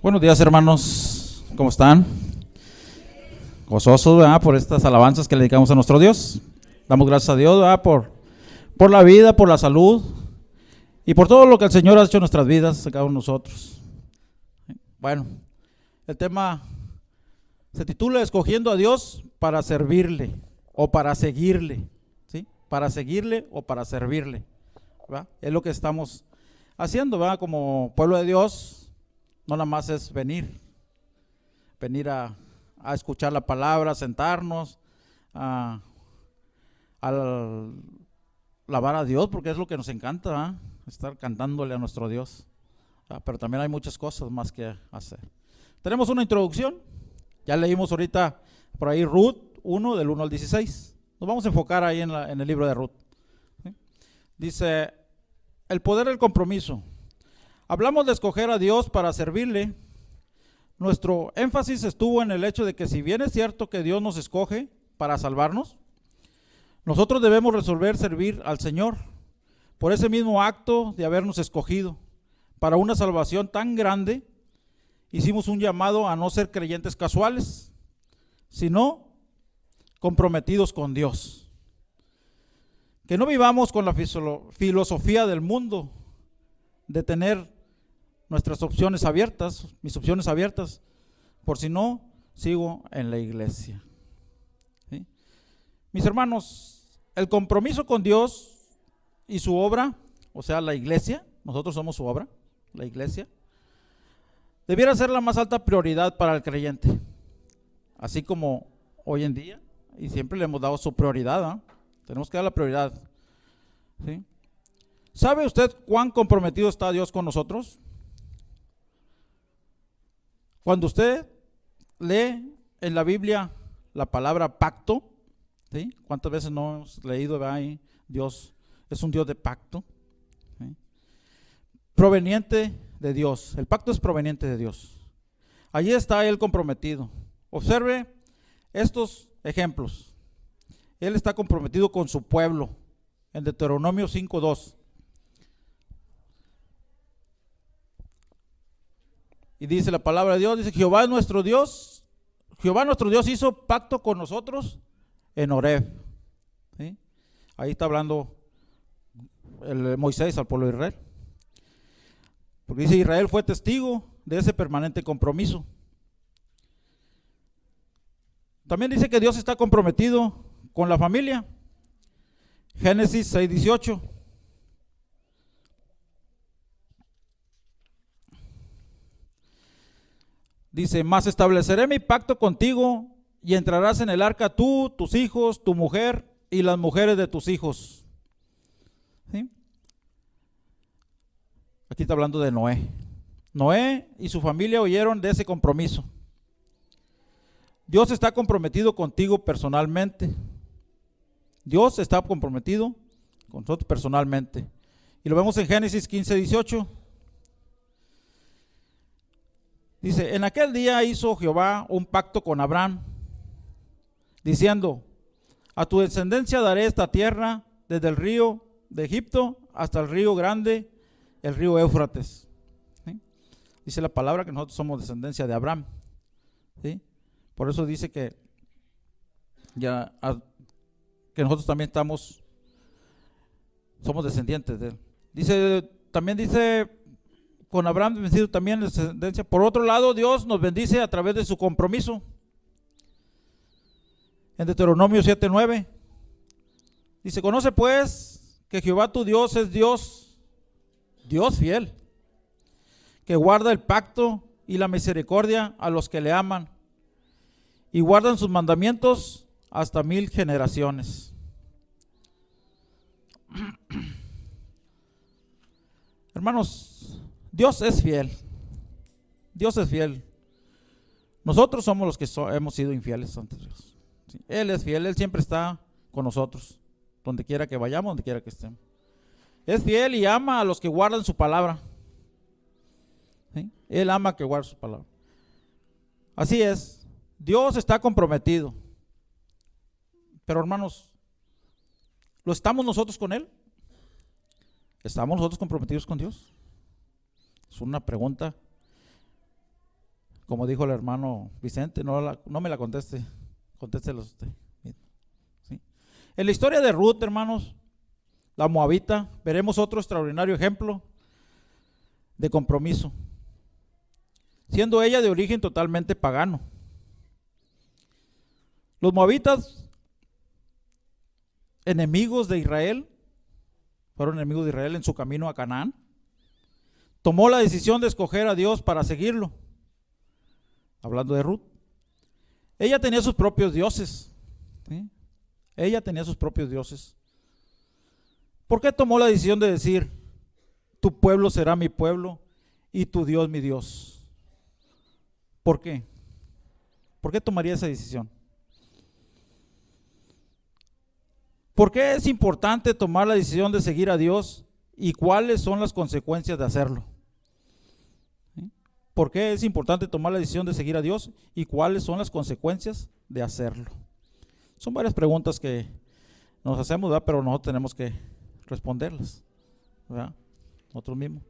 Buenos días, hermanos, ¿cómo están? Gozosos, ¿verdad? Por estas alabanzas que le dedicamos a nuestro Dios. Damos gracias a Dios, ¿verdad? Por la vida, por la salud y por todo lo que el Señor ha hecho en nuestras vidas, a cada uno de nosotros. Bueno, el tema se titula Escogiendo a Dios para servirle o para seguirle, ¿sí? Para seguirle o para servirle, ¿verdad? Es lo que estamos haciendo, ¿verdad? Como pueblo de Dios. No nada más es venir a escuchar la palabra, a sentarnos, a alabar a Dios, porque es lo que nos encanta, ¿eh? Estar cantándole a nuestro Dios. Pero también hay muchas cosas más que hacer. Tenemos una introducción, ya leímos ahorita por ahí Ruth 1, del 1 al 16. Nos vamos a enfocar ahí en el libro de Ruth, ¿sí? Dice, el poder del compromiso. Hablamos de escoger a Dios para servirle. Nuestro énfasis estuvo en el hecho de que si bien es cierto que Dios nos escoge para salvarnos, nosotros debemos resolver servir al Señor por ese mismo acto de habernos escogido. Para una salvación tan grande, hicimos un llamado a no ser creyentes casuales, sino comprometidos con Dios. Que no vivamos con la filosofía del mundo de tener nuestras opciones abiertas, mis opciones abiertas, por si no, sigo en la iglesia, ¿sí? Mis hermanos, el compromiso con Dios y su obra, o sea, la iglesia, nosotros somos su obra, la iglesia, debiera ser la más alta prioridad para el creyente, así como hoy en día, y siempre le hemos dado su prioridad, ¿eh? Tenemos que dar la prioridad, ¿sí? ¿Sabe usted cuán comprometido está Dios con nosotros? Cuando usted lee en la Biblia la palabra pacto, ¿sí? ¿Cuántas veces no hemos leído ahí? Dios es un Dios de pacto, ¿sí? Proveniente de Dios. El pacto es proveniente de Dios. Allí está Él comprometido. Observe estos ejemplos. Él está comprometido con su pueblo en Deuteronomio 5:2. Y dice la palabra de Dios, dice Jehová nuestro Dios hizo pacto con nosotros en Horeb, ¿sí? Ahí está hablando Moisés al pueblo de Israel. Porque dice Israel fue testigo de ese permanente compromiso. También dice que Dios está comprometido con la familia. Génesis 6:18. Dice, mas estableceré mi pacto contigo y entrarás en el arca tú, tus hijos, tu mujer y las mujeres de tus hijos, ¿sí? Aquí está hablando de Noé. Noé y su familia oyeron de ese compromiso. Dios está comprometido contigo personalmente. Dios está comprometido con nosotros personalmente. Y lo vemos en Génesis 15:18. Dice, en aquel día hizo Jehová un pacto con Abraham, diciendo, a tu descendencia daré esta tierra desde el río de Egipto hasta el río grande, el río Éufrates, ¿sí? Dice la palabra que nosotros somos descendencia de Abraham, ¿sí? Por eso dice que nosotros también somos descendientes de él. También dice con Abraham vencido también la descendencia. Por otro lado, Dios nos bendice a través de su compromiso. En Deuteronomio 7:9 dice, conoce pues que Jehová tu Dios es Dios fiel, que guarda el pacto y la misericordia a los que le aman y guardan sus mandamientos hasta 1000 generaciones. Hermanos, Dios es fiel. Dios es fiel. Nosotros somos los que hemos sido infieles ante Dios, ¿sí? Él es fiel, Él siempre está con nosotros, donde quiera que vayamos, donde quiera que estemos. Es fiel y ama a los que guardan su palabra, ¿sí? Él ama que guarde su palabra. Así es, Dios está comprometido. Pero hermanos, ¿lo estamos nosotros con Él? ¿Estamos nosotros comprometidos con Dios? Es una pregunta Como dijo el hermano Vicente, no me la conteste, contéstela usted. ¿Sí? En la historia de Ruth, hermanos, la moabita, veremos otro extraordinario ejemplo de compromiso, siendo ella de origen totalmente pagano. Los moabitas, enemigos de Israel, fueron enemigos de Israel en su camino a Canaán. Tomó la decisión de escoger a Dios para seguirlo. Hablando de Ruth, ella tenía sus propios dioses, ¿sí? Ella tenía sus propios dioses. ¿Por qué tomó la decisión de decir, tu pueblo será mi pueblo y tu Dios mi Dios? ¿Por qué? ¿Por qué tomaría esa decisión? ¿Por qué es importante tomar la decisión de seguir a Dios y cuáles son las consecuencias de hacerlo? ¿Sí? ¿Por qué es importante tomar la decisión de seguir a Dios y cuáles son las consecuencias de hacerlo? Son varias preguntas que nos hacemos, ¿verdad? Pero nosotros tenemos que responderlas, ¿verdad? Nosotros mismos.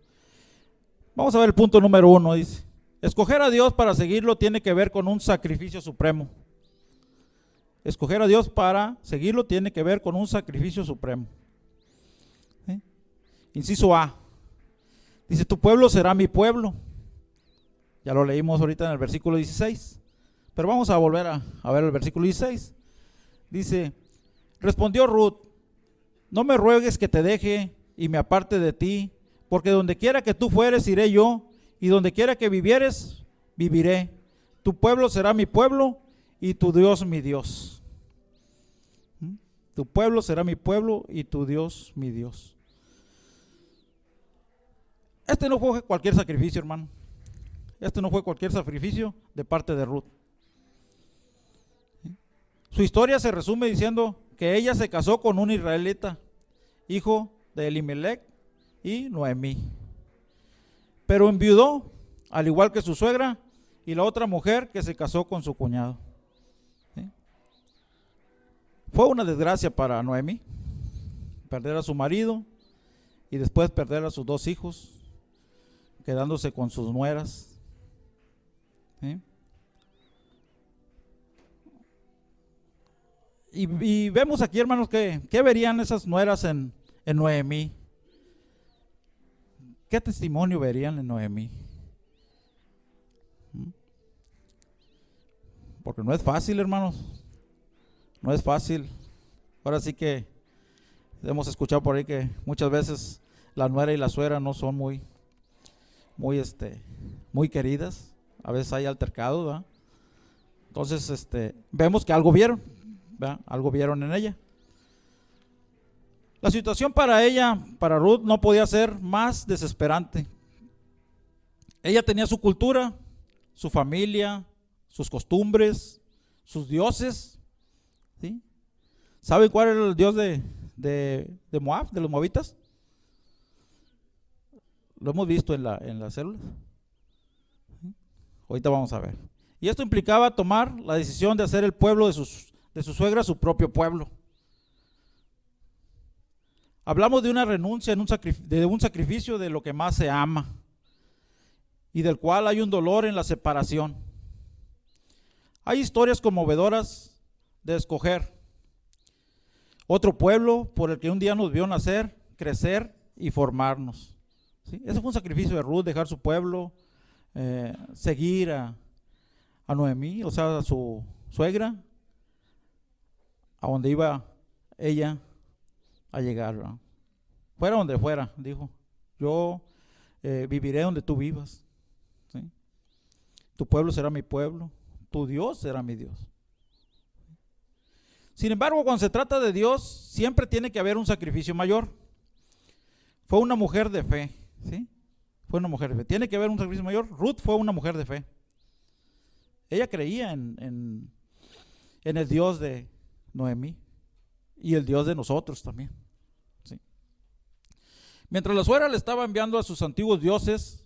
Vamos a ver el punto número 1, dice: escoger a Dios para seguirlo tiene que ver con un sacrificio supremo. Escoger a Dios para seguirlo tiene que ver con un sacrificio supremo. ¿Sí? Inciso A. Dice, tu pueblo será mi pueblo. Ya lo leímos ahorita en el versículo 16. Pero vamos a volver a ver el versículo 16. Dice, respondió Ruth, no me ruegues que te deje y me aparte de ti, porque donde quiera que tú fueres iré yo, y donde quiera que vivieres, viviré. Tu pueblo será mi pueblo y tu Dios mi Dios. Tu pueblo será mi pueblo y tu Dios mi Dios. Este no fue cualquier sacrificio, hermano. Este no fue cualquier sacrificio de parte de Ruth. Su historia se resume diciendo que ella se casó con un israelita, hijo de Elimelech y Noemí, pero enviudó, al igual que su suegra y la otra mujer que se casó con su cuñado. ¿Sí? Fue una desgracia para Noemí perder a su marido y después perder a sus 2 hijos, quedándose con sus nueras. ¿Sí? Y vemos aquí, hermanos, que verían esas nueras en Noemí. ¿Qué testimonio verían en Noemí? Porque no es fácil, hermanos. No es fácil. Ahora sí que hemos escuchado por ahí que muchas veces la nuera y la suegra no son muy queridas. A veces hay altercados, ¿verdad? Entonces, vemos que algo vieron, ¿verdad? Algo vieron en ella. La situación para ella, para Ruth, no podía ser más desesperante. Ella tenía su cultura, su familia, sus costumbres, sus dioses. ¿Sí? ¿Saben cuál era el dios de Moab, de los moabitas? Lo hemos visto en las células. ¿Sí? Ahorita vamos a ver. Y esto implicaba tomar la decisión de hacer el pueblo de su suegra su propio pueblo. Hablamos de una renuncia, de un sacrificio de lo que más se ama y del cual hay un dolor en la separación. Hay historias conmovedoras de escoger otro pueblo por el que un día nos vio nacer, crecer y formarnos. ¿Sí? Ese fue un sacrificio de Ruth, dejar su pueblo, seguir a Noemí, o sea, a su suegra, a donde iba ella a llegar, ¿verdad? Fuera donde fuera, dijo, yo viviré donde tú vivas. ¿Sí? Tu pueblo será mi pueblo, tu Dios será mi Dios. Sin embargo, cuando se trata de Dios, siempre tiene que haber un sacrificio mayor. Fue una mujer de fe, ¿sí? Fue una mujer de fe. Tiene que haber un sacrificio mayor. Ruth fue una mujer de fe. Ella creía en el Dios de Noemí y el Dios de nosotros también. ¿Sí? Mientras la suegra le estaba enviando a sus antiguos dioses,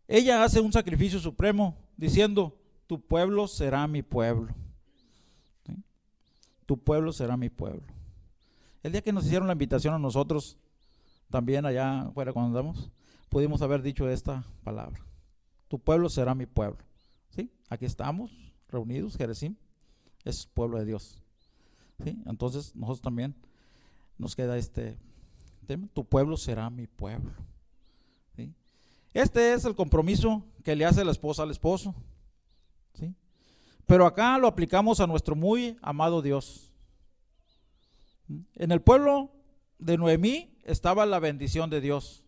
ella hace un sacrificio supremo diciendo, tu pueblo será mi pueblo. ¿Sí? Tu pueblo será mi pueblo. El día que nos hicieron la invitación a nosotros, también allá afuera cuando andamos, pudimos haber dicho esta palabra. Tu pueblo será mi pueblo. ¿Sí? Aquí estamos reunidos, Jerezim es pueblo de Dios. ¿Sí? Entonces nosotros también nos queda este tema: tu pueblo será mi pueblo. ¿Sí? Este es el compromiso que le hace la esposa al esposo. ¿Sí? Pero acá lo aplicamos a nuestro muy amado Dios. En el pueblo de Noemí estaba la bendición de Dios.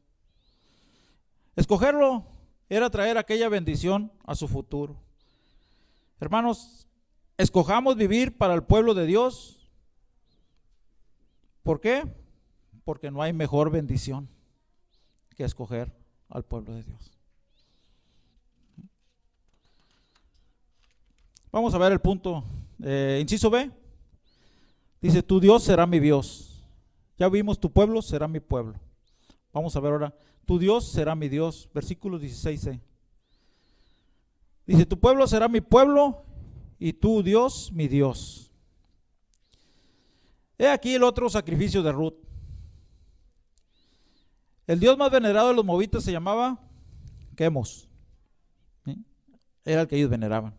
Escogerlo era traer aquella bendición a su futuro. Hermanos, escojamos vivir para el pueblo de Dios. ¿Por qué? Porque no hay mejor bendición que escoger al pueblo de Dios. Vamos a ver el punto. Inciso B. Dice, tu Dios será mi Dios. Ya vimos, tu pueblo será mi pueblo. Vamos a ver ahora, tu Dios será mi Dios. Versículo 16c. Dice, tu pueblo será mi pueblo y tu Dios mi Dios. He aquí el otro sacrificio de Ruth. El Dios más venerado de los moabitas se llamaba Quemos. ¿Sí? Era el que ellos veneraban.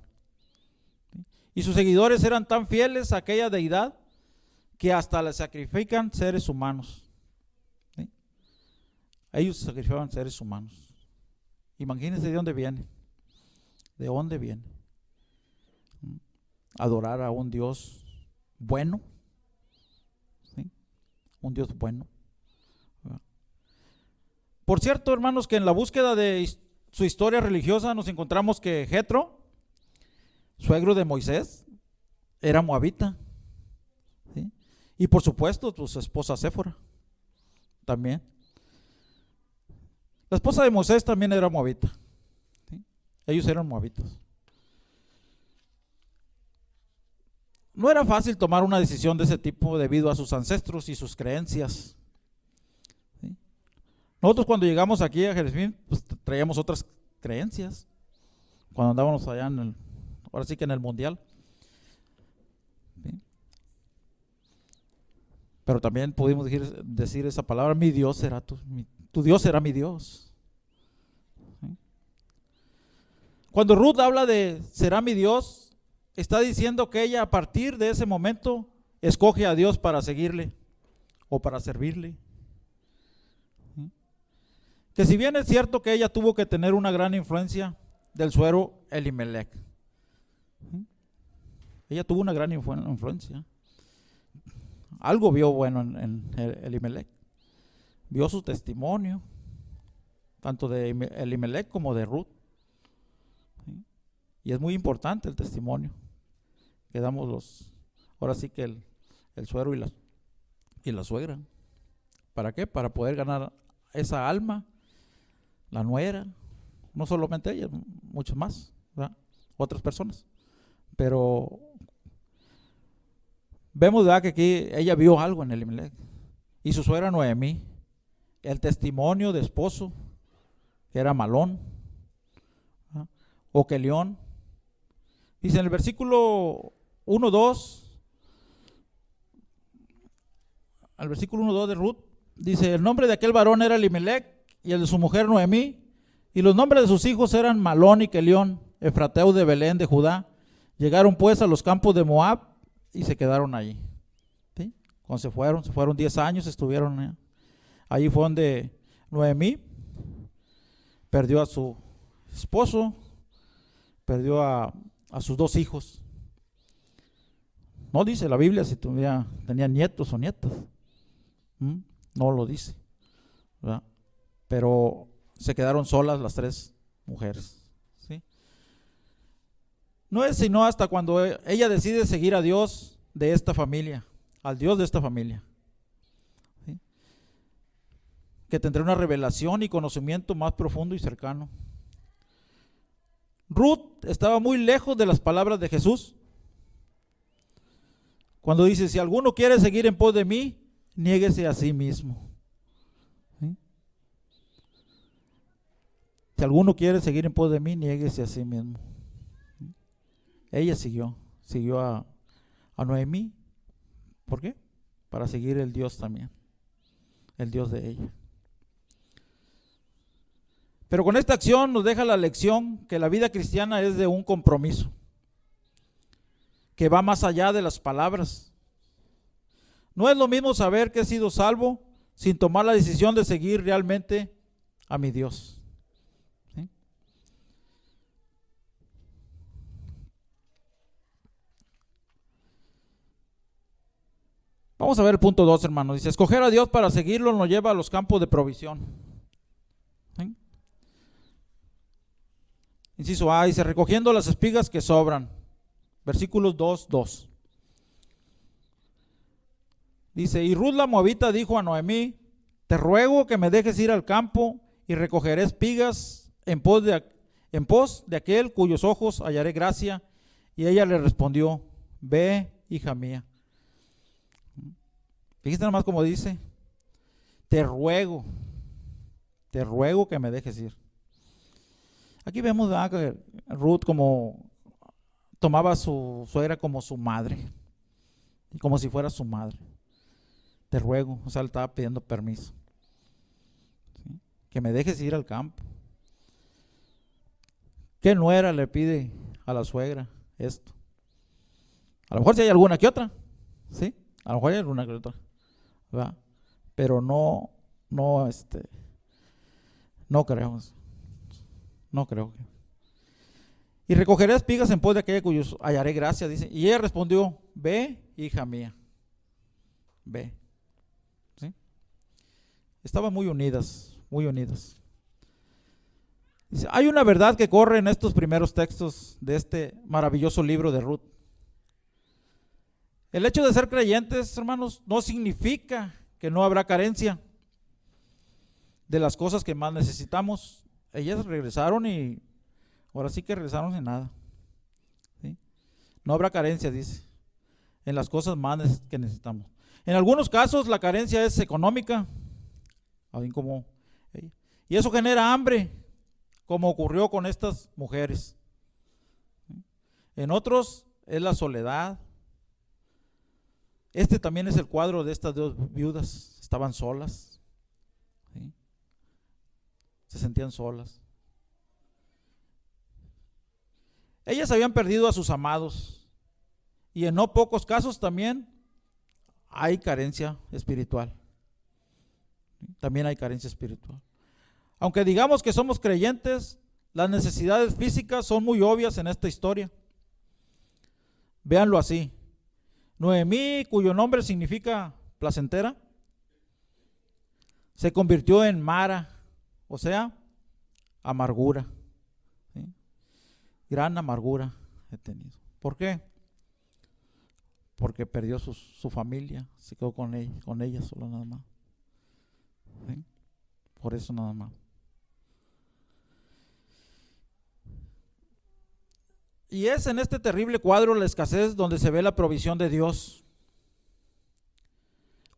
¿Sí? Y sus seguidores eran tan fieles a aquella deidad que hasta le sacrifican seres humanos. ¿Sí? Ellos sacrificaban seres humanos. Imagínense de dónde viene. ¿De dónde viene? Adorar a un Dios bueno. ¿Sí? Un Dios bueno. Por cierto, hermanos, que en la búsqueda de su historia religiosa nos encontramos que Jetro, suegro de Moisés, era moabita. ¿Sí? Y por supuesto, su esposa Séfora también. La esposa de Moisés también era moabita. ¿Sí? Ellos eran moabitas. No era fácil tomar una decisión de ese tipo debido a sus ancestros y sus creencias. ¿Sí? Nosotros cuando llegamos aquí a Jerezim, pues traíamos otras creencias. Cuando andábamos allá ahora sí que en el mundial. ¿Sí? Pero también pudimos decir esa palabra, mi Dios será tu Dios será mi Dios. ¿Sí? Cuando Ruth habla de será mi Dios, está diciendo que ella a partir de ese momento escoge a Dios para seguirle o para servirle. ¿Sí? Que si bien es cierto que ella tuvo que tener una gran influencia del suegro Elimelech. ¿Sí? Ella tuvo una gran influencia. Algo vio bueno en Elimelech. Vio su testimonio, tanto de Elimelech como de Ruth. ¿Sí? Y es muy importante el testimonio que damos ahora sí que el suegro y la suegra. ¿Para qué? Para poder ganar esa alma, la nuera, no solamente ella, muchos más, ¿verdad? Otras personas. Pero vemos, ¿verdad?, que aquí ella vio algo en Elimelech. Y su suegra Noemí, el testimonio de esposo, que era Malón, ¿verdad? O Kelión. Dice en el versículo 1-2, al versículo 1-2 de Ruth, dice, el nombre de aquel varón era Elimelech y el de su mujer Noemí, y los nombres de sus hijos eran Malón y Kelión, efrateo de Belén de Judá. Llegaron pues a los campos de Moab y se quedaron allí. ¿Sí? Cuando se fueron 10 años, estuvieron allí. Fue donde Noemí perdió a su esposo, perdió a sus 2 hijos. No dice la Biblia si tenía nietos o nietas. No lo dice, ¿verdad? Pero se quedaron solas las 3 mujeres. ¿Sí? No es sino hasta cuando ella decide seguir a Dios de esta familia, al Dios de esta familia, ¿sí?, que tendrá una revelación y conocimiento más profundo y cercano. Ruth estaba muy lejos de las palabras de Jesús cuando dice, si alguno quiere seguir en pos de mí, niéguese a sí mismo. ¿Sí? Si alguno quiere seguir en pos de mí, niéguese a sí mismo. ¿Sí? Ella siguió a Noemí. ¿Por qué? Para seguir el Dios también, el Dios de ella. Pero con esta acción nos deja la lección que la vida cristiana es de un compromiso, que va más allá de las palabras. No es lo mismo saber que he sido salvo sin tomar la decisión de seguir realmente a mi Dios. ¿Sí? Vamos a ver el punto 2, hermanos. Dice, escoger a Dios para seguirlo nos lleva a los campos de provisión. ¿Sí? Inciso A, dice, recogiendo las espigas que sobran. Versículos 2:2. Dice, y Ruth la moabita dijo a Noemí, te ruego que me dejes ir al campo y recogeré espigas en pos de aquel cuyos ojos hallaré gracia. Y ella le respondió, ve, hija mía. Fíjate nomás como dice, te ruego que me dejes ir. Aquí vemos que Ruth como tomaba a su suegra como su madre, como si fuera su madre. Te ruego, o sea, le estaba pidiendo permiso, ¿sí? Que me dejes ir al campo. ¿Qué nuera le pide a la suegra esto? A lo mejor si hay alguna que otra, ¿sí? A lo mejor hay alguna que otra, ¿verdad? Pero no creo. No creo que. Y recogeré espigas en pos de aquella cuyos hallaré gracia, dice. Y ella respondió, ve, hija mía, ve. ¿Sí? Estaban muy unidas, muy unidas. Dice, hay una verdad que corre en estos primeros textos de este maravilloso libro de Ruth. El hecho de ser creyentes, hermanos, no significa que no habrá carencia de las cosas que más necesitamos. Ellas regresaron y ahora sí que regresaron sin nada. ¿Sí? No habrá carencia, dice, en las cosas más que necesitamos. En algunos casos la carencia es económica, y eso genera hambre, como ocurrió con estas mujeres. En otros es la soledad. Este también es el cuadro de estas dos viudas. Estaban solas, ¿sí? Se sentían solas. Ellas habían perdido a sus amados, y en no pocos casos también hay carencia espiritual. También hay carencia espiritual. Aunque digamos que somos creyentes, las necesidades físicas son muy obvias en esta historia. Véanlo así. Noemí, cuyo nombre significa placentera, se convirtió en Mara, o sea, amargura. ¿Sí? Gran amargura he tenido. ¿Por qué? Porque perdió su familia, se quedó con ella solo nada más. ¿Sí? Por eso nada más. Y es en este terrible cuadro la escasez donde se ve la provisión de Dios.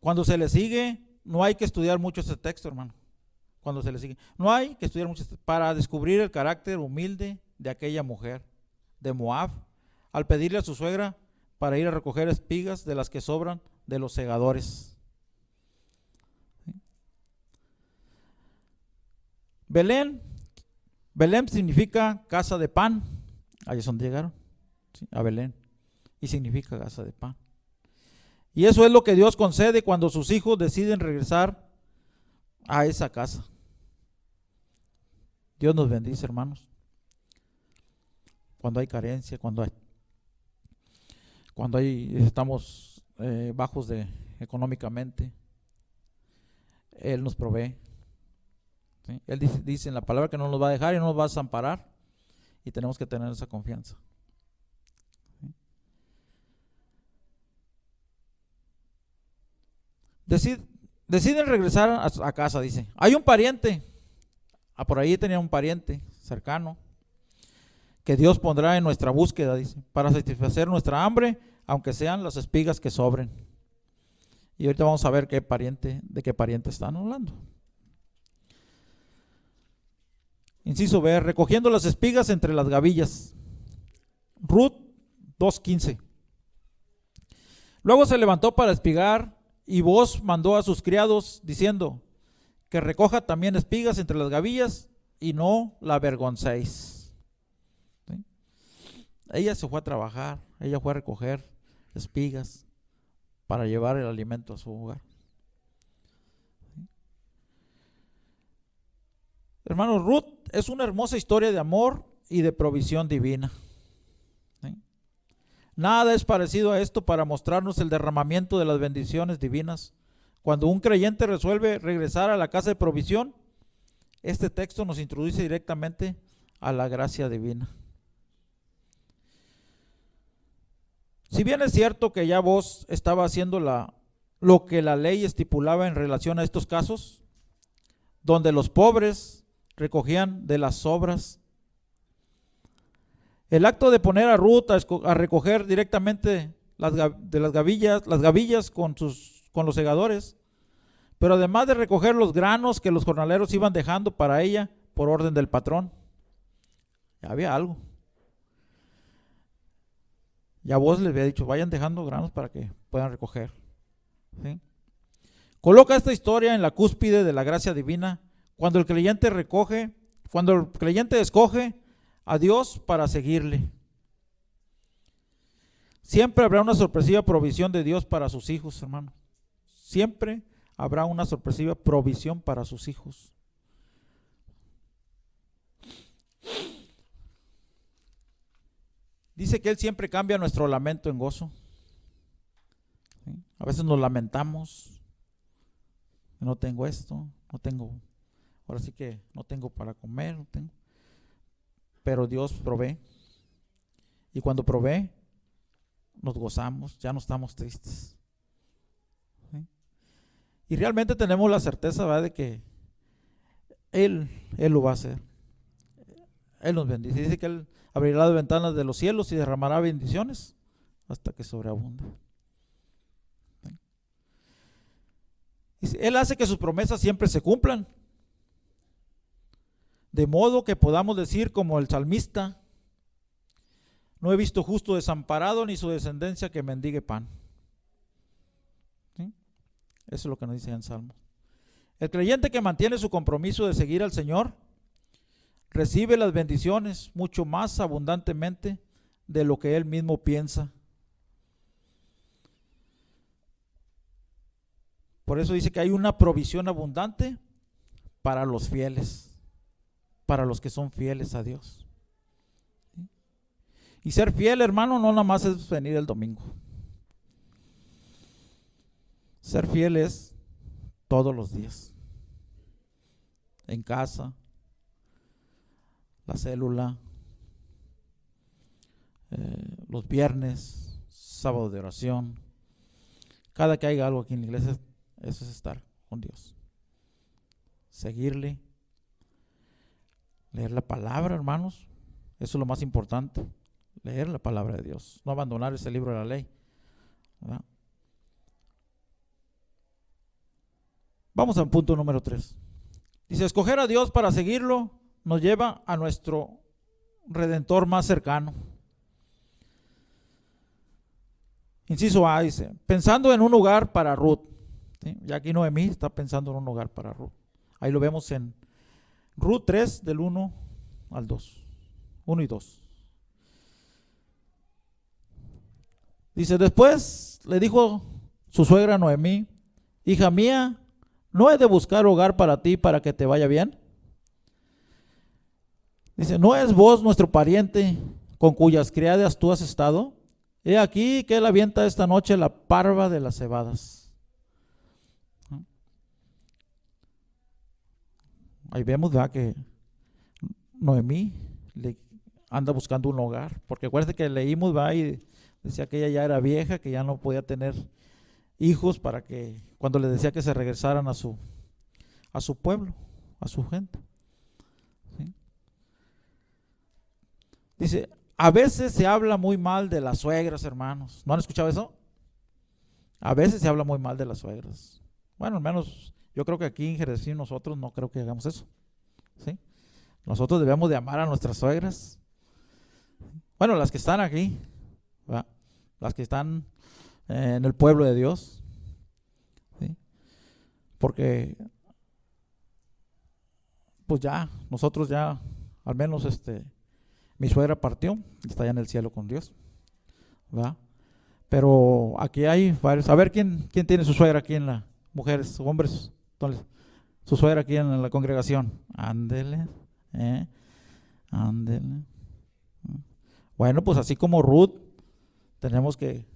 Cuando se le sigue, no hay que estudiar mucho este texto, hermano. Cuando se le sigue, no hay que estudiar mucho para descubrir el carácter humilde de aquella mujer de Moab, al pedirle a su suegra para ir a recoger espigas de las que sobran de los segadores. ¿Sí? Belén significa casa de pan. Ahí es donde llegaron, ¿sí? A Belén, y significa casa de pan. Y eso es lo que Dios concede cuando sus hijos deciden regresar a esa casa. Dios nos bendice, hermanos. Cuando hay carencia, cuando estamos bajos económicamente, Él nos provee. ¿Sí? Él dice en la palabra que no nos va a dejar y no nos va a desamparar, y tenemos que tener esa confianza. ¿Sí? Deciden regresar a casa, dice. Hay un pariente, por ahí tenía un pariente cercano, que Dios pondrá en nuestra búsqueda, dice, para satisfacer nuestra hambre, aunque sean las espigas que sobren. Y ahorita vamos a ver de qué pariente están hablando. Inciso B, recogiendo las espigas entre las gavillas. Ruth 2:15. Luego se levantó para espigar, y Booz mandó a sus criados diciendo, que recoja también espigas entre las gavillas, y no la avergoncéis. ¿Sí? Ella se fue a trabajar, ella fue a recoger espigas para llevar el alimento a su hogar. ¿Sí? Hermanos, Ruth es una hermosa historia de amor y de provisión divina. ¿Sí? Nada es parecido a esto para mostrarnos el derramamiento de las bendiciones divinas. Cuando un creyente resuelve regresar a la casa de provisión, este texto nos introduce directamente a la gracia divina. Si bien es cierto que ya vos estaba haciendo lo que la ley estipulaba en relación a estos casos, donde los pobres recogían de las sobras, el acto de poner a Ruth a recoger directamente las gavillas con los segadores, pero además de recoger los granos que los jornaleros iban dejando para ella por orden del patrón, ya había algo. Ya vos les había dicho, vayan dejando granos para que puedan recoger. ¿Sí? Coloca esta historia en la cúspide de la gracia divina cuando el creyente escoge a Dios para seguirle. Siempre habrá una sorpresiva provisión de Dios para sus hijos, hermano. Siempre habrá una sorpresiva provisión para sus hijos. Dice que Él siempre cambia nuestro lamento en gozo. ¿Sí? A veces nos lamentamos. No tengo esto, no tengo, ahora sí que no tengo para comer, no tengo. Pero Dios provee. Y cuando provee, nos gozamos, ya no estamos tristes. ¿Sí? Y realmente tenemos la certeza, ¿verdad?, de que Él lo va a hacer. Él nos bendice. Dice que Él abrirá las ventanas de los cielos y derramará bendiciones hasta que sobreabunde. ¿Sí? Él hace que sus promesas siempre se cumplan, de modo que podamos decir como el salmista: no he visto justo desamparado ni su descendencia que mendigue pan. ¿Sí? Eso es lo que nos dice en Salmo. El creyente que mantiene su compromiso de seguir al Señor recibe las bendiciones mucho más abundantemente de lo que él mismo piensa. Por eso dice que hay una provisión abundante para los fieles, para los que son fieles a Dios. ¿Sí? Y ser fiel, hermano, no nada más es venir el domingo. Ser fiel es todos los días, en casa, la célula, los viernes, sábado de oración. Cada que haya algo aquí en la iglesia, eso es estar con Dios. Seguirle, leer la palabra, hermanos. Eso es lo más importante, leer la palabra de Dios, no abandonar ese libro de la ley, ¿verdad? Vamos al punto número 3. Dice: escoger a Dios para seguirlo nos lleva a nuestro Redentor más cercano. Inciso A dice: pensando en un hogar para Ruth. ¿Sí? Y aquí Noemí está pensando en un hogar para Ruth. Ahí lo vemos en Ruth 3, del 1 al 2. 1 y 2. Dice: después le dijo su suegra Noemí: hija mía, ¿no he de buscar hogar para ti para que te vaya bien? Dice: ¿no es vos nuestro pariente con cuyas criadas tú has estado? He aquí que él avienta esta noche la parva de las cebadas. Ahí vemos, ¿verdad?, que Noemí le anda buscando un hogar, porque acuérdense que leímos, ¿verdad?, y decía que ella ya era vieja, que ya no podía tener hijos, para que cuando le decía que se regresaran a su pueblo, a su gente. ¿Sí? Dice: a veces se habla muy mal de las suegras, hermanos. ¿No han escuchado eso? A veces se habla muy mal de las suegras. Bueno, al menos yo creo que aquí en Jerezín nosotros no creo que hagamos eso. ¿Sí? Nosotros debemos de amar a nuestras suegras. Bueno, las que están aquí, ¿verdad?, las que están en el pueblo de Dios. ¿Sí? Porque pues ya, nosotros ya, al menos mi suegra partió, está allá en el cielo con Dios, ¿verdad? Pero aquí hay varios. A ver, ¿quién tiene su suegra aquí en la, mujeres, hombres? Entonces, su suegra aquí en la congregación. Ándele, ándele. Bueno, pues así como Ruth, tenemos que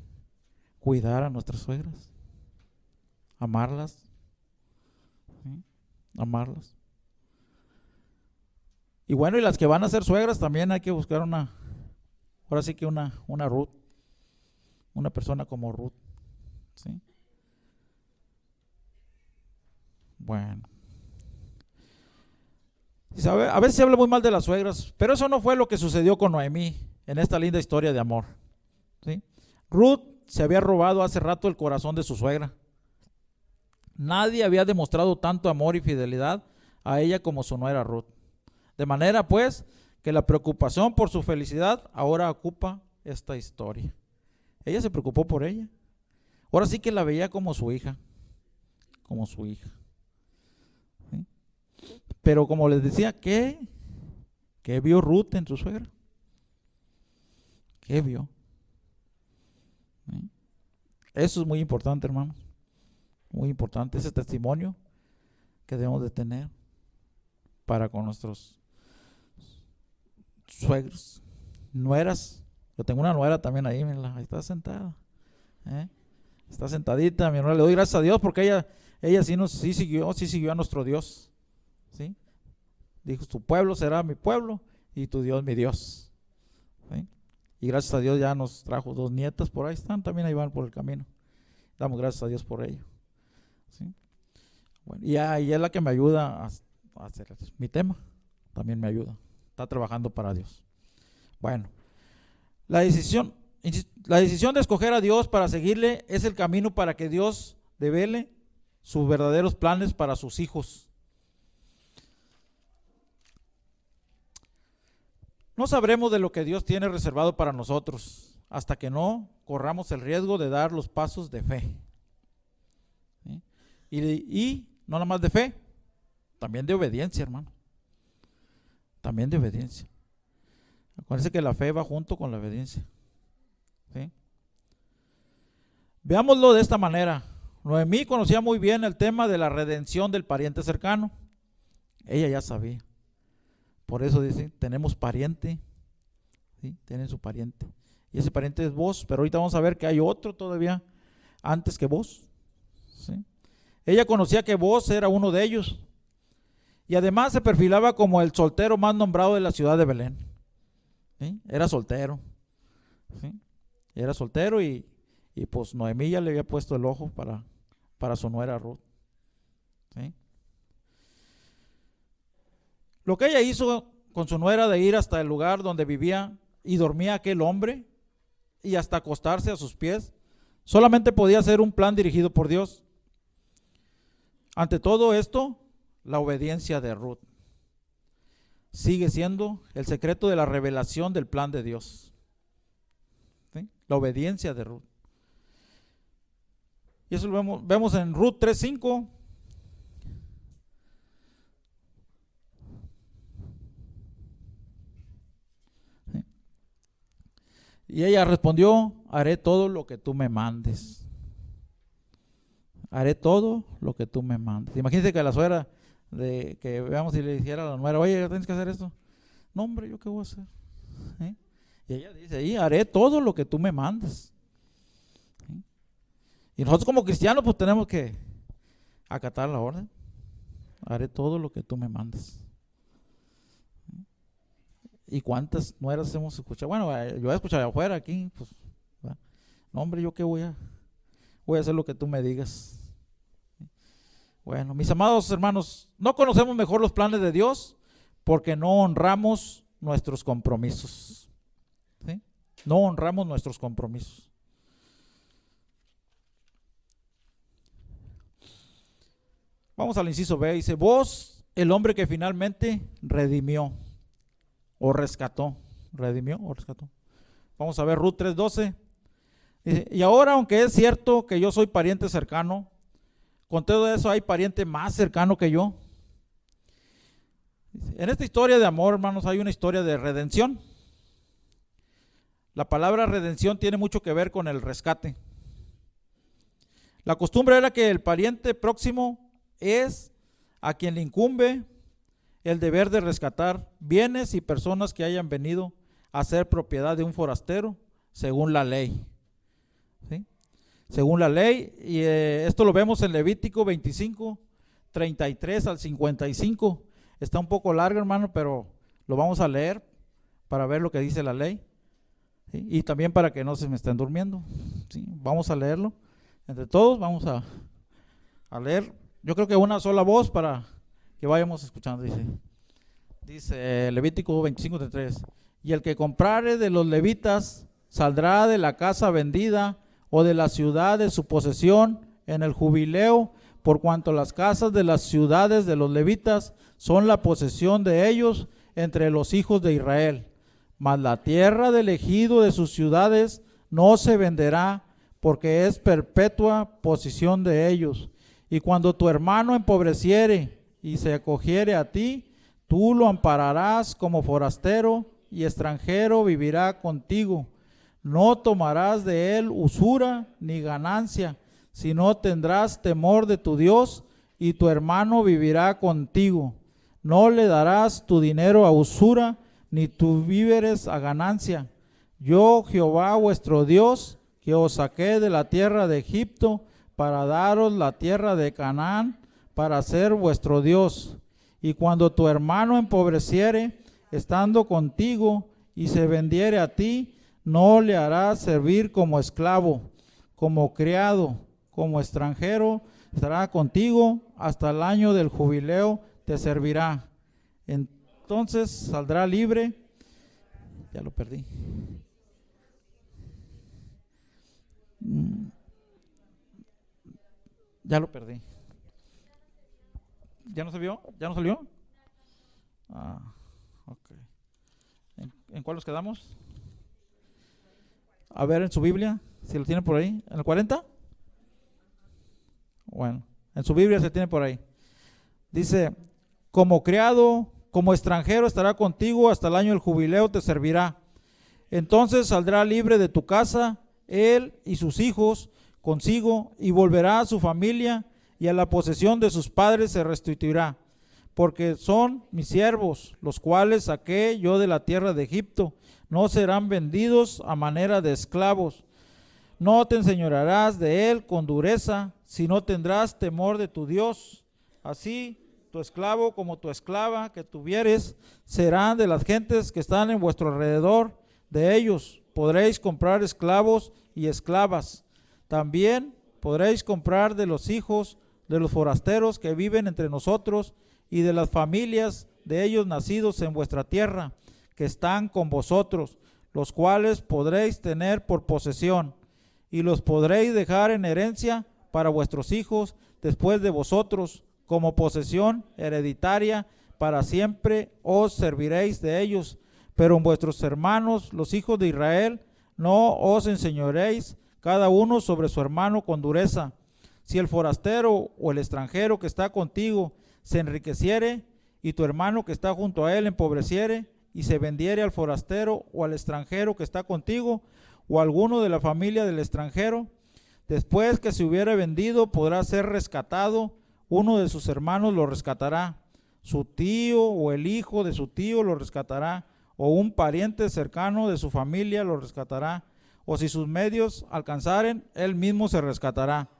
cuidar a nuestras suegras, amarlas, ¿sí? Amarlas. Y bueno, y las que van a ser suegras también hay que buscar ahora sí que una Ruth, una persona como Ruth, ¿sí? Bueno, a veces se habla muy mal de las suegras, pero eso no fue lo que sucedió con Noemí en esta linda historia de amor, ¿sí? Ruth se había robado hace rato el corazón de su suegra. Nadie había demostrado tanto amor y fidelidad a ella como su nuera Ruth. De manera pues que la preocupación por su felicidad ahora ocupa esta historia. Ella se preocupó por ella. Ahora sí que la veía como su hija, como su hija, ¿sí? Pero como les decía, ¿qué vio Ruth en su suegra? ¿Qué vio? ¿Sí? Eso es muy importante, hermanos. Muy importante ese testimonio que debemos de tener para con nuestros suegros, nueras. Yo tengo una nuera también ahí, mira, ahí está sentada, está sentadita. Mi nuera, le doy gracias a Dios porque ella sí siguió a nuestro Dios, ¿sí? Dijo, tu pueblo será mi pueblo y tu Dios mi Dios, ¿sí? Y gracias a Dios ya nos trajo 2 nietas, por ahí están, también ahí van por el camino. Damos gracias a Dios por ello, ¿sí? Bueno, y ella es la que me ayuda a hacer mi tema, también me ayuda, está trabajando para Dios. Bueno, la decisión de escoger a Dios para seguirle es el camino para que Dios revele sus verdaderos planes para sus hijos. No sabremos de lo que Dios tiene reservado para nosotros hasta que no corramos el riesgo de dar los pasos de fe, ¿sí? Y no nada más de fe, también de obediencia, hermano. También de obediencia. Acuérdense que la fe va junto con la obediencia, ¿sí? Veámoslo de esta manera. Noemí conocía muy bien el tema de la redención del pariente cercano. Ella ya sabía. Por eso dice, tenemos pariente, ¿sí? Tienen su pariente. Y ese pariente es vos, pero ahorita vamos a ver que hay otro todavía antes que vos, ¿sí? Ella conocía que vos era uno de ellos. Y además se perfilaba como el soltero más nombrado de la ciudad de Belén, ¿sí? Era soltero, ¿sí? Era soltero y pues Noemí ya le había puesto el ojo para su nuera Ruth, ¿sí? Lo que ella hizo con su nuera de ir hasta el lugar donde vivía y dormía aquel hombre y hasta acostarse a sus pies, solamente podía ser un plan dirigido por Dios. Ante todo esto, la obediencia de Ruth sigue siendo el secreto de la revelación del plan de Dios, ¿sí? La obediencia de Ruth. Y eso lo vemos en Ruth 3:5. ¿Sí? Y ella respondió, haré todo lo que tú me mandes. Haré todo lo que tú me mandes. Imagínense que la suegra, que veamos si le dijera a la nuera, oye, tienes que hacer esto. No, hombre, ¿yo qué voy a hacer? ¿Sí? Y ella dice ahí, haré todo lo que tú me mandes. ¿Sí? Y nosotros como cristianos pues tenemos que acatar la orden. Haré todo lo que tú me mandes. ¿Sí? ¿Y cuántas nueras hemos escuchado? Bueno, yo he escuchado afuera, aquí, pues, ¿verdad? No, hombre, ¿yo qué voy a hacer lo que tú me digas? Bueno, mis amados hermanos, no conocemos mejor los planes de Dios porque no honramos nuestros compromisos, ¿sí? No honramos nuestros compromisos. Vamos al inciso B, dice, vos, el hombre que finalmente redimió o rescató. ¿Redimió o rescató? Vamos a ver Ruth 3:12. Dice, y ahora, aunque es cierto que yo soy pariente cercano, con todo eso hay pariente más cercano que yo. En esta historia de amor, hermanos, hay una historia de redención. La palabra redención tiene mucho que ver con el rescate. La costumbre era que el pariente próximo es a quien le incumbe el deber de rescatar bienes y personas que hayan venido a ser propiedad de un forastero, según la ley. ¿Sí? Según la ley, y esto lo vemos en Levítico 25, 33 al 55. Está un poco largo, hermano, pero lo vamos a leer para ver lo que dice la ley. ¿Sí? Y también para que no se me estén durmiendo. ¿Sí? Vamos a leerlo. Entre todos vamos a leer. Yo creo que una sola voz para que vayamos escuchando. Dice Levítico 25:33. Y el que comprare de los levitas saldrá de la casa vendida o de la ciudad de su posesión en el jubileo, por cuanto las casas de las ciudades de los levitas son la posesión de ellos entre los hijos de Israel. Mas la tierra del ejido de sus ciudades no se venderá, porque es perpetua posesión de ellos. Y cuando tu hermano empobreciere y se acogiere a ti, tú lo ampararás como forastero, y extranjero vivirá contigo. No tomarás de él usura ni ganancia, sino tendrás temor de tu Dios, y tu hermano vivirá contigo. No le darás tu dinero a usura, ni tus víveres a ganancia. Yo, Jehová vuestro Dios, que os saqué de la tierra de Egipto, para daros la tierra de Canaán, para ser vuestro Dios. Y cuando tu hermano empobreciere, estando contigo, y se vendiere a ti, no le harás servir como esclavo, como criado, como extranjero, estará contigo, hasta el año del jubileo te servirá. Entonces saldrá libre. Ya lo perdí. Ya lo perdí. ¿Ya no se vio? ¿Ya no salió? Ok. ¿En cuál nos quedamos? A ver en su Biblia, si lo tiene por ahí. ¿En el 40? Bueno, en su Biblia se tiene por ahí. Dice, como criado, como extranjero estará contigo, hasta el año del jubileo te servirá. Entonces saldrá libre de tu casa, él y sus hijos consigo, y volverá a su familia, y a la posesión de sus padres se restituirá. Porque son mis siervos, los cuales saqué yo de la tierra de Egipto. No serán vendidos a manera de esclavos. No te enseñorearás de él con dureza, sino tendrás temor de tu Dios. Así tu esclavo como tu esclava que tuvieres serán de las gentes que están en vuestro alrededor. De ellos podréis comprar esclavos y esclavas. También podréis comprar de los hijos de los forasteros que viven entre nosotros, y de las familias de ellos nacidos en vuestra tierra, que están con vosotros, los cuales podréis tener por posesión, y los podréis dejar en herencia para vuestros hijos después de vosotros, como posesión hereditaria, para siempre os serviréis de ellos. Pero en vuestros hermanos, los hijos de Israel, no os enseñoreéis cada uno sobre su hermano con dureza. Si el forastero o el extranjero que está contigo se enriqueciere, y tu hermano que está junto a él empobreciere, y se vendiere al forastero o al extranjero que está contigo, o alguno de la familia del extranjero, después que se hubiere vendido podrá ser rescatado, uno de sus hermanos lo rescatará, su tío o el hijo de su tío lo rescatará, o un pariente cercano de su familia lo rescatará, o si sus medios alcanzaren, él mismo se rescatará.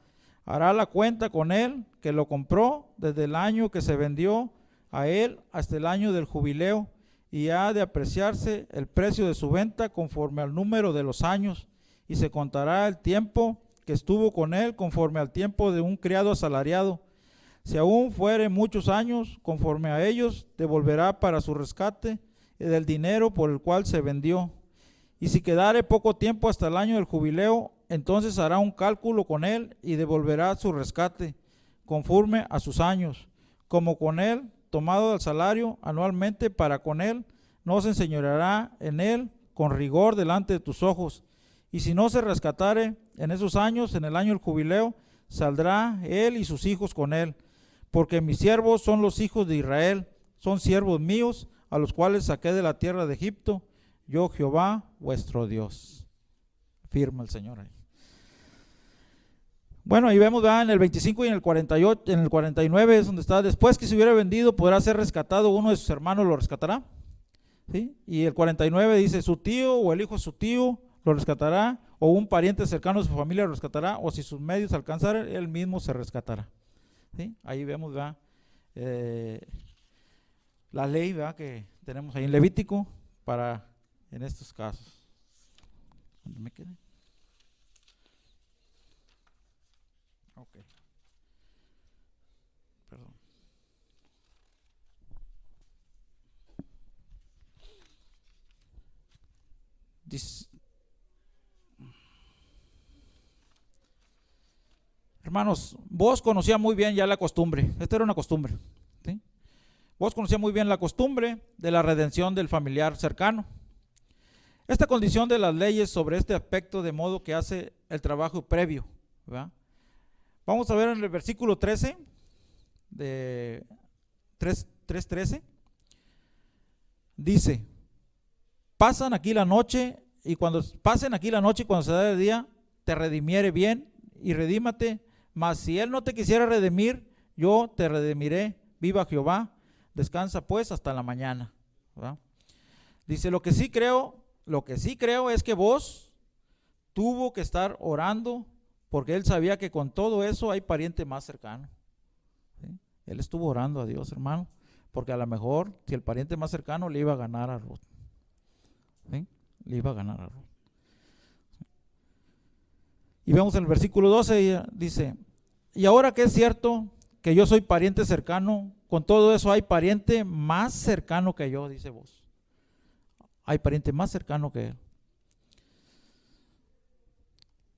Hará la cuenta con él que lo compró desde el año que se vendió a él hasta el año del jubileo, y ha de apreciarse el precio de su venta conforme al número de los años, y se contará el tiempo que estuvo con él conforme al tiempo de un criado asalariado. Si aún fuere muchos años, conforme a ellos, devolverá para su rescate del dinero por el cual se vendió. Y si quedare poco tiempo hasta el año del jubileo, entonces hará un cálculo con él y devolverá su rescate, conforme a sus años, como con él, tomado del salario anualmente, para con él, no se enseñoreará en él con rigor delante de tus ojos. Y si no se rescatare en esos años, en el año del jubileo, saldrá él y sus hijos con él, porque mis siervos son los hijos de Israel, son siervos míos, a los cuales saqué de la tierra de Egipto, yo Jehová vuestro Dios. Firma el Señor ahí. Bueno, ahí vemos, ¿verdad? En el 25 y en el 48, en el 49 es donde está. Después que se hubiera vendido, podrá ser rescatado, uno de sus hermanos lo rescatará. ¿Sí? Y el 49 dice, su tío o el hijo de su tío lo rescatará, o un pariente cercano de su familia lo rescatará, o si sus medios alcanzaren, él mismo se rescatará. ¿Sí? Ahí vemos, ¿verdad? La ley, ¿verdad?, que tenemos ahí en Levítico para en estos casos. ¿Dónde me quedé? Ok. Perdón. Dice, hermanos, vos conocía muy bien ya la costumbre. Esta era una costumbre. ¿Sí? Vos conocía muy bien la costumbre de la redención del familiar cercano. Esta condición de las leyes sobre este aspecto, de modo que hace el trabajo previo, ¿verdad? Vamos a ver en el versículo 13 de 3:13. Dice, pasen aquí la noche y cuando se da de día, te redimiere bien y redímate, mas si él no te quisiera redimir, yo te redimiré, viva Jehová, descansa pues hasta la mañana, ¿verdad? Dice, lo que sí creo es que vos tuvo que estar orando, porque él sabía que con todo eso hay pariente más cercano. ¿Sí? Él estuvo orando a Dios, hermano, porque a lo mejor si el pariente más cercano le iba a ganar a Ruth. ¿Sí? Le iba a ganar a Ruth. Y vemos en el versículo 12, dice, y ahora que es cierto que yo soy pariente cercano, con todo eso hay pariente más cercano que yo, dice vos. Hay pariente más cercano que él.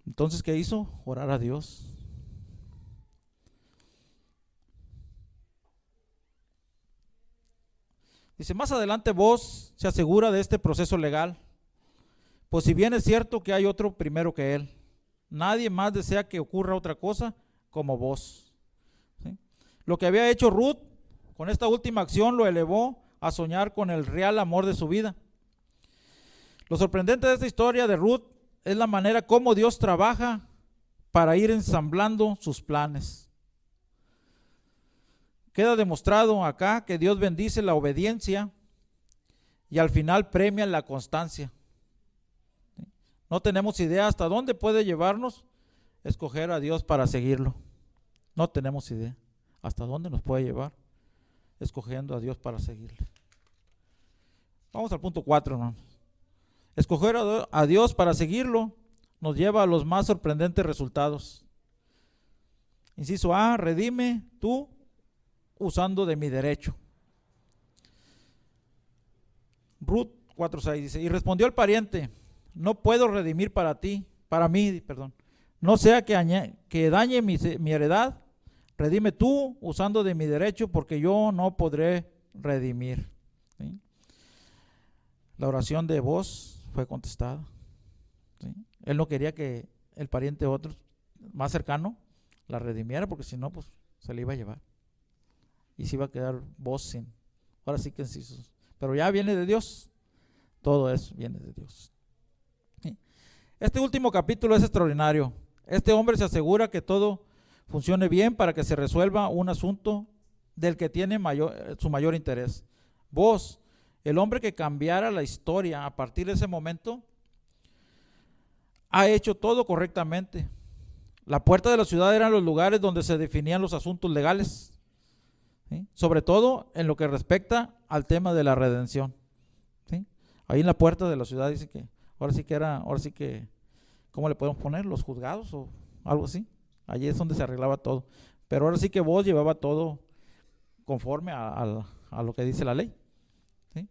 Entonces, ¿qué hizo? Orar a Dios. Dice, más adelante vos se asegura de este proceso legal, pues si bien es cierto que hay otro primero que él, nadie más desea que ocurra otra cosa como vos. ¿Sí? Lo que había hecho Ruth con esta última acción lo elevó a soñar con el real amor de su vida. Lo sorprendente de esta historia de Ruth es la manera como Dios trabaja para ir ensamblando sus planes. Queda demostrado acá que Dios bendice la obediencia y al final premia la constancia. No tenemos idea hasta dónde puede llevarnos escoger a Dios para seguirlo. No tenemos idea hasta dónde nos puede llevar escogiendo a Dios para seguirle. Vamos al punto 4, hermanos. Escoger a Dios para seguirlo nos lleva a los más sorprendentes resultados. Inciso A, redime tú usando de mi derecho. Ruth 4:6 dice, y respondió el pariente, no puedo redimir para mí, no sea que dañe mi heredad, redime tú usando de mi derecho, porque yo no podré redimir. ¿Sí? La oración de vos fue contestada. ¿Sí? Él no quería que el pariente otro más cercano la redimiera, porque si no, pues se le iba a llevar y se iba a quedar vos sin. Ahora sí que sí, pero ya viene de Dios. Todo eso viene de Dios. ¿Sí? Este último capítulo es extraordinario. Este hombre se asegura que todo funcione bien para que se resuelva un asunto del que tiene su mayor interés. Vos, el hombre que cambiara la historia a partir de ese momento, ha hecho todo correctamente. La puerta de la ciudad eran los lugares donde se definían los asuntos legales, ¿sí? Sobre todo en lo que respecta al tema de la redención. ¿Sí? Ahí en la puerta de la ciudad dice que ahora sí que, ¿cómo le podemos poner? Los juzgados o algo así. Allí es donde se arreglaba todo. Pero ahora sí que vos llevaba todo conforme a lo que dice la ley. ¿Sí?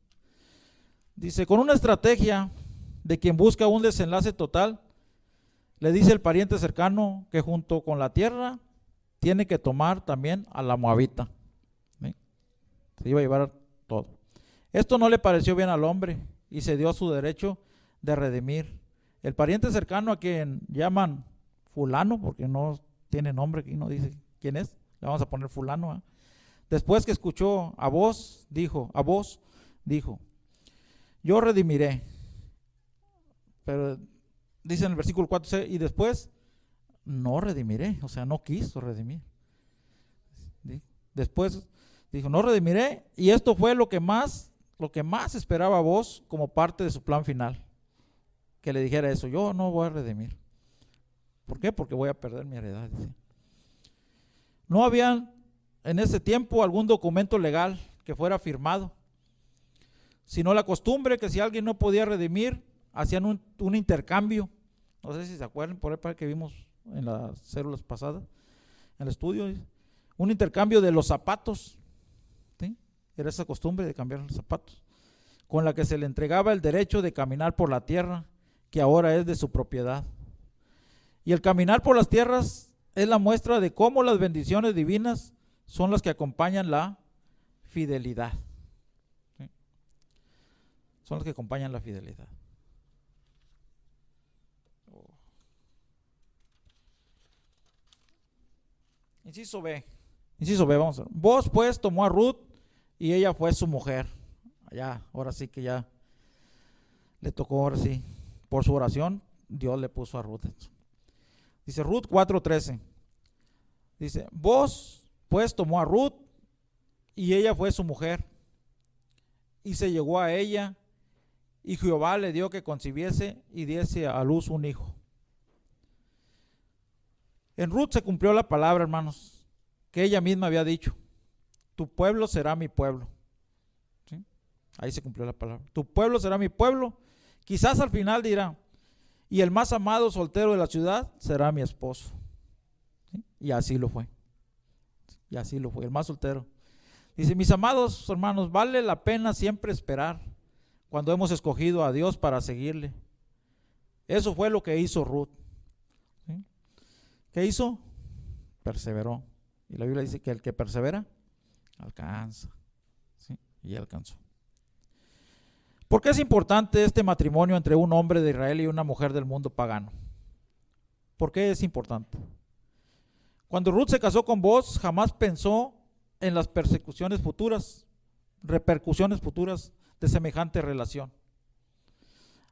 Dice, con una estrategia de quien busca un desenlace total, le dice el pariente cercano que junto con la tierra tiene que tomar también a la moabita. ¿Sí? Se iba a llevar todo. Esto no le pareció bien al hombre y se dio su derecho de redimir. El pariente cercano, a quien llaman fulano, porque no tiene nombre aquí, no dice quién es, le vamos a poner fulano, ¿eh? Después que escuchó a voz, dijo, yo redimiré. Pero dice en el versículo 4, y después no redimiré, o sea, no quiso redimir. Después dijo, no redimiré, y esto fue lo que más esperaba voz como parte de su plan final, que le dijera eso, yo no voy a redimir. ¿Por qué? Porque voy a perder mi heredad. Dice. No había en ese tiempo algún documento legal que fuera firmado, sino la costumbre que si alguien no podía redimir, hacían un intercambio. No sé si se acuerdan, por ahí que vimos en las células pasadas, en el estudio, un intercambio de los zapatos, ¿sí? Era esa costumbre de cambiar los zapatos, con la que se le entregaba el derecho de caminar por la tierra, que ahora es de su propiedad. Y el caminar por las tierras es la muestra de cómo las bendiciones divinas son las que acompañan la fidelidad. ¿Sí? Son las que acompañan la fidelidad. Inciso B, vamos a ver. Vos pues tomó a Ruth y ella fue su mujer. Allá, ahora sí que ya le tocó, ahora sí, por su oración, Dios le puso a Ruth. Dice Ruth 4:13. Dice, vos pues tomó a Ruth y ella fue su mujer. Y se llegó a ella y Jehová le dio que concibiese y diese a luz un hijo. En Ruth se cumplió la palabra, hermanos, que ella misma había dicho, tu pueblo será mi pueblo. ¿Sí? Ahí se cumplió la palabra. Tu pueblo será mi pueblo. Quizás al final dirá, y el más amado soltero de la ciudad será mi esposo. ¿Sí? Y así lo fue. Y así lo fue, el más soltero. Dice, mis amados hermanos, vale la pena siempre esperar cuando hemos escogido a Dios para seguirle. Eso fue lo que hizo Ruth. ¿Sí? ¿Qué hizo? Perseveró. Y la Biblia dice que el que persevera, alcanza. ¿Sí? Y alcanzó. ¿Por qué es importante este matrimonio entre un hombre de Israel y una mujer del mundo pagano? ¿Por qué es importante? Cuando Ruth se casó con Boaz, jamás pensó en las repercusiones futuras de semejante relación.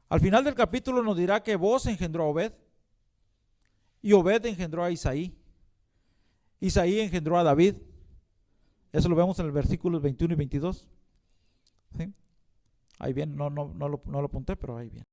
Al final del capítulo nos dirá que Boaz engendró a Obed, y Obed engendró a Isaí. Isaí engendró a David. Eso lo vemos en el versículos 21 y 22. ¿Sí? Ahí bien, no lo apunté, pero ahí bien.